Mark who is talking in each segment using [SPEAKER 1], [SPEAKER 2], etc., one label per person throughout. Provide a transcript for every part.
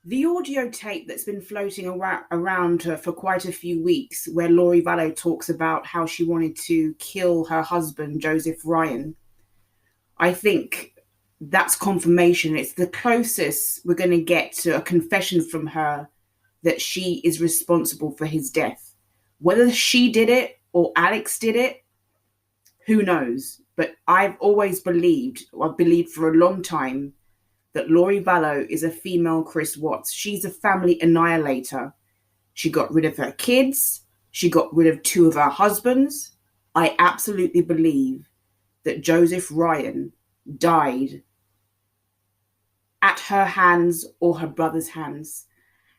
[SPEAKER 1] The audio tape that's been floating around her for quite a few weeks, where Laurie Vallow talks about how she wanted to kill her husband, Joseph Ryan, I think that's confirmation. It's the closest we're going to get to a confession from her that she is responsible for his death. Whether she did it or Alex did it, who knows? But I've believed for a long time, that Laurie Vallow is a female Chris Watts. She's a family annihilator. She got rid of her kids. She got rid of two of her husbands. I absolutely believe that Joseph Ryan died at her hands or her brother's hands.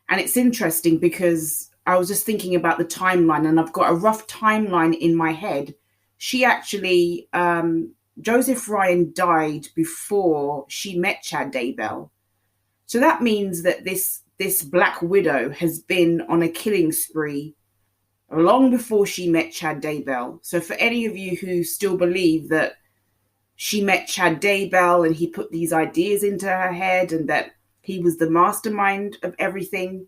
[SPEAKER 1] And it's interesting because I was just thinking about the timeline, and I've got a rough timeline in my head. She actually, Joseph Ryan died before she met Chad Daybell. So that means that this Black Widow has been on a killing spree long before she met Chad Daybell. So for any of you who still believe that she met Chad Daybell and he put these ideas into her head and that he was the mastermind of everything,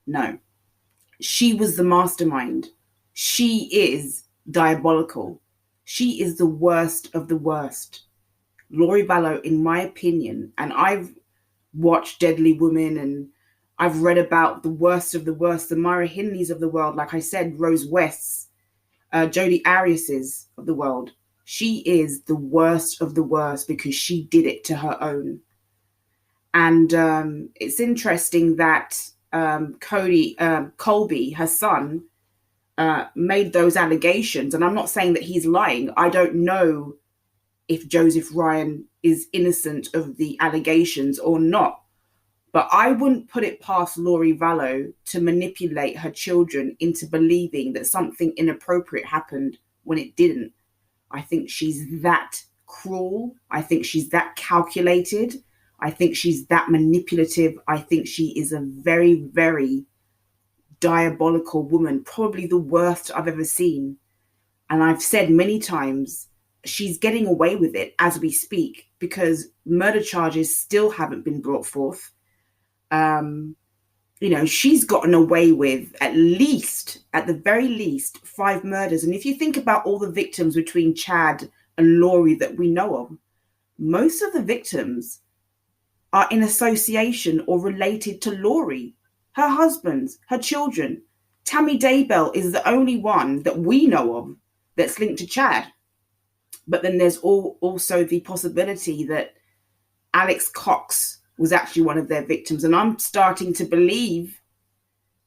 [SPEAKER 1] no. She was the mastermind. She is diabolical. She is the worst of the worst. Laurie Vallow, in my opinion, and I've watched Deadly Women and I've read about the worst of the worst, the Myra Hindleys of the world, like I said, Rose West's, Jodi Arias's of the world. She is the worst of the worst because she did it to her own. And it's interesting that Colby, her son, made those allegations. And I'm not saying that he's lying. I don't know if Joseph Ryan is innocent of the allegations or not. But I wouldn't put it past Laurie Vallow to manipulate her children into believing that something inappropriate happened when it didn't. I think she's that cruel. I think she's that calculated. I think she's that manipulative. I think she is a very, very diabolical woman, probably the worst I've ever seen. And I've said many times, she's getting away with it as we speak because murder charges still haven't been brought forth. She's gotten away with at the very least, 5 murders. And if you think about all the victims between Chad and Laurie that we know of, most of the victims are in association or related to Laurie, her husbands, her children. Tammy Daybell is the only one that we know of that's linked to Chad. But then there's also the possibility that Alex Cox was actually one of their victims. And I'm starting to believe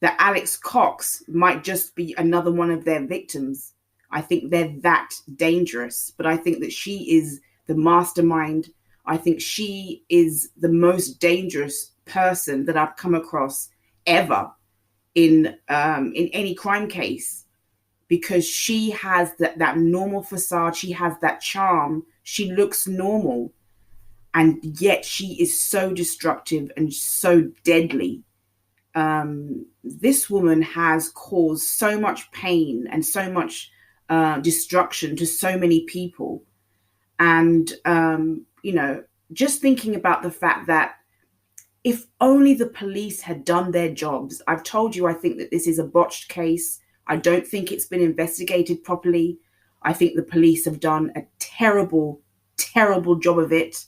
[SPEAKER 1] that Alex Cox might just be another one of their victims. I think they're that dangerous, but I think that she is the mastermind. I think she is the most dangerous person that I've come across ever in any crime case, because she has that normal facade. She has that charm. She looks normal. And yet she is so destructive and so deadly. This woman has caused so much pain and so much destruction to so many people. And, just thinking about the fact that if only the police had done their jobs. I've told you, I think that this is a botched case. I don't think it's been investigated properly. I think the police have done a terrible, terrible job of it.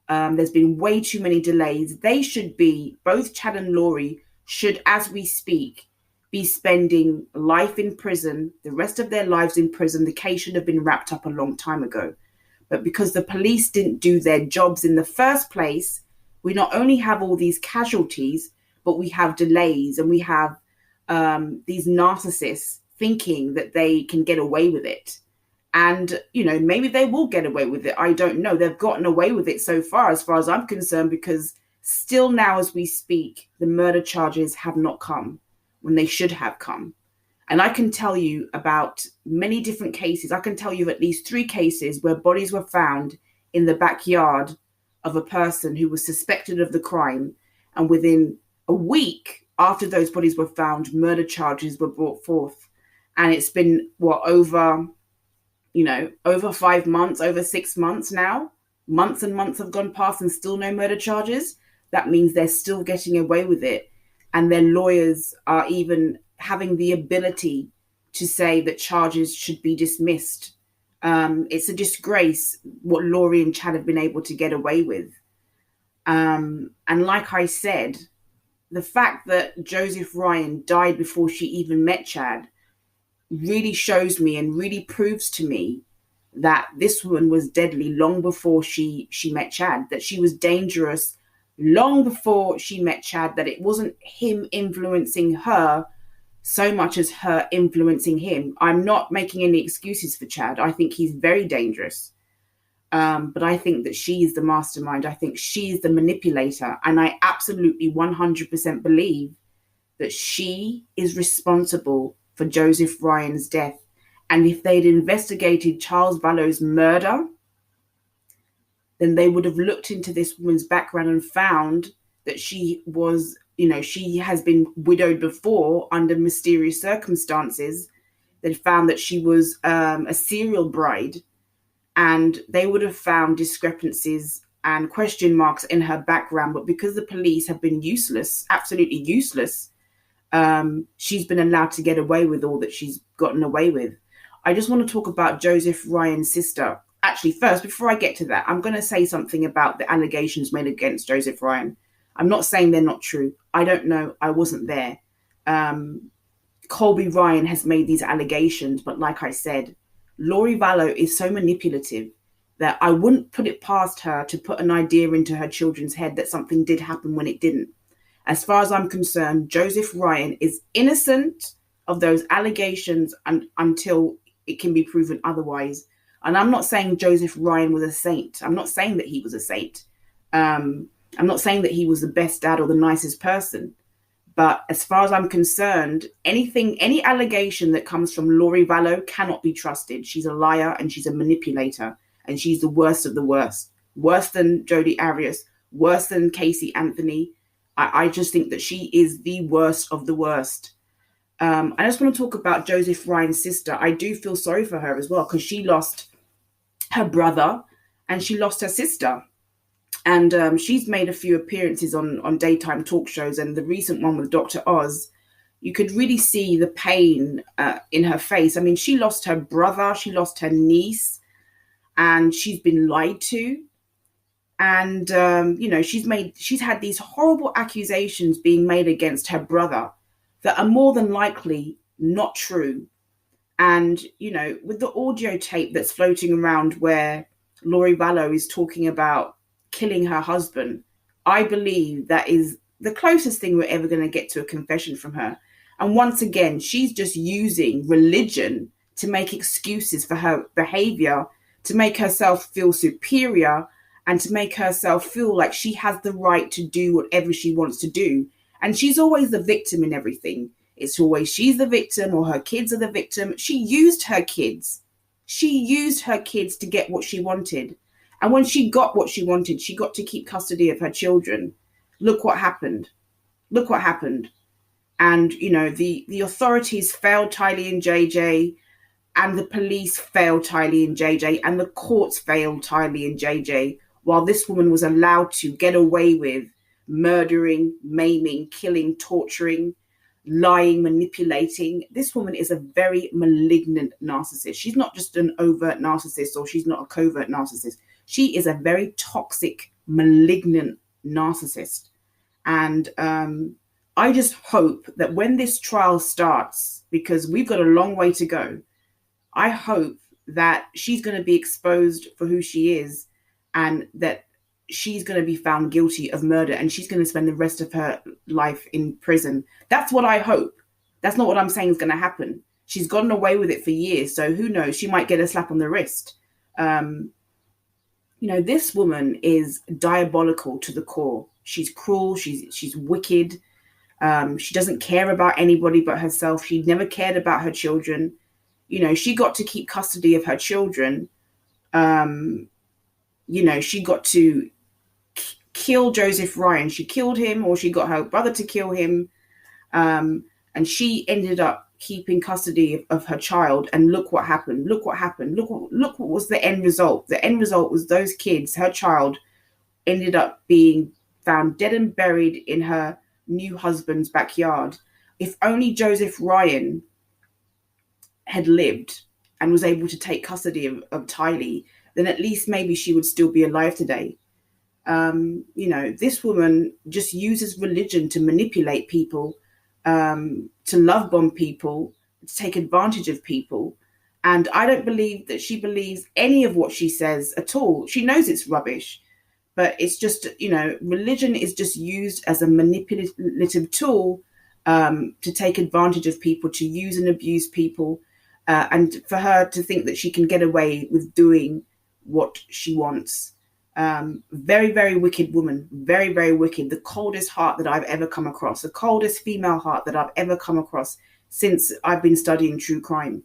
[SPEAKER 1] There's been way too many delays. They should be, both Chad and Laurie should, as we speak, be spending life in prison, the rest of their lives in prison. The case should have been wrapped up a long time ago. But because the police didn't do their jobs in the first place, we not only have all these casualties, but we have delays and we have these narcissists thinking that they can get away with it. And, maybe they will get away with it. I don't know. They've gotten away with it so far as I'm concerned, because still now as we speak, the murder charges have not come when they should have come. And I can tell you about many different cases. I can tell you of at least 3 cases where bodies were found in the backyard of a person who was suspected of the crime. And within a week after those bodies were found, murder charges were brought forth. And it's been, over 5 months, over 6 months now. Months and months have gone past and still no murder charges. that means they're still getting away with it. And their lawyers are even having the ability to say that charges should be dismissed. It's a disgrace what Lori and Chad have been able to get away with. And like I said, the fact that Joseph Ryan died before she even met Chad really shows me and really proves to me that this woman was deadly long before she met Chad, that she was dangerous long before she met Chad, that it wasn't him influencing her so much as her influencing him. I'm not making any excuses for Chad. I think he's very dangerous. But I think that she is the mastermind. I think she is the manipulator. And I absolutely 100% believe that she is responsible for Joseph Ryan's death. And if they'd investigated Charles Vallow's murder, then they would have looked into this woman's background and found that she was, she has been widowed before under mysterious circumstances. They'd found that she was a serial bride, and they would have found discrepancies and question marks in her background. But because the police have been useless, absolutely useless, she's been allowed to get away with all that she's gotten away with. I just want to talk about Joseph Ryan's sister. Actually, first, before I get to that, I'm going to say something about the allegations made against Joseph Ryan. I'm not saying they're not true. I don't know. I wasn't there. Colby Ryan has made these allegations, but like I said, Lori Vallow is so manipulative that I wouldn't put it past her to put an idea into her children's head that something did happen when it didn't. As far as I'm concerned, Joseph Ryan is innocent of those allegations until it can be proven otherwise. And I'm not saying Joseph Ryan was a saint. I'm not saying that he was a saint. I'm not saying that he was the best dad or the nicest person. But as far as I'm concerned, any allegation that comes from Lori Vallow cannot be trusted. She's a liar and she's a manipulator. And she's the worst of the worst. Worse than Jodi Arias. Worse than Casey Anthony. I just think that she is the worst of the worst. I just want to talk about Joseph Ryan's sister. I do feel sorry for her as well, because she lost her brother and she lost her sister. And she's made a few appearances on daytime talk shows. And the recent one with Dr. Oz, you could really see the pain in her face. I mean, she lost her brother, she lost her niece, and she's been lied to. And, she's had these horrible accusations being made against her brother that are more than likely not true. And, with the audio tape that's floating around where Lori Vallow is talking about killing her husband, I believe that is the closest thing we're ever going to get to a confession from her. And once again, she's just using religion to make excuses for her behavior, to make herself feel superior, and to make herself feel like she has the right to do whatever she wants to do. And she's always the victim in everything. It's always she's the victim or her kids are the victim. She used her kids. She used her kids to get what she wanted. And when she got what she wanted, she got to keep custody of her children. Look what happened. Look what happened. And, the authorities failed Tylee and JJ, and the police failed Tylee and JJ, and the courts failed Tylee and JJ, while this woman was allowed to get away with murdering, maiming, killing, torturing, lying, manipulating. This woman is a very malignant narcissist. She's not just an overt narcissist, or she's not a covert narcissist. She is a very toxic, malignant narcissist. And I just hope that when this trial starts, because we've got a long way to go, I hope that she's going to be exposed for who she is, and that she's going to be found guilty of murder, and she's going to spend the rest of her life in prison. That's what I hope. That's not what I'm saying is going to happen. She's gotten away with it for years, so who knows? She might get a slap on the wrist. This woman is diabolical to the core. She's cruel. She's wicked. She doesn't care about anybody but herself. She never cared about her children. She got to keep custody of her children. She got to kill Joseph Ryan. She killed him, or she got her brother to kill him. And she ended up keeping custody of her child. And look what happened. Look what happened. Look what was the end result. The end result was those kids, her child, ended up being found dead and buried in her new husband's backyard. If only Joseph Ryan had lived and was able to take custody of Tylee, then at least maybe she would still be alive today. This woman just uses religion to manipulate people, to love bomb people, to take advantage of people. And I don't believe that she believes any of what she says at all. She knows it's rubbish, but it's just, religion is just used as a manipulative tool, to take advantage of people, to use and abuse people, and for her to think that she can get away with doing what she wants. Very, very wicked woman. Very, very wicked. The coldest heart that I've ever come across. The coldest female heart that I've ever come across since I've been studying true crime.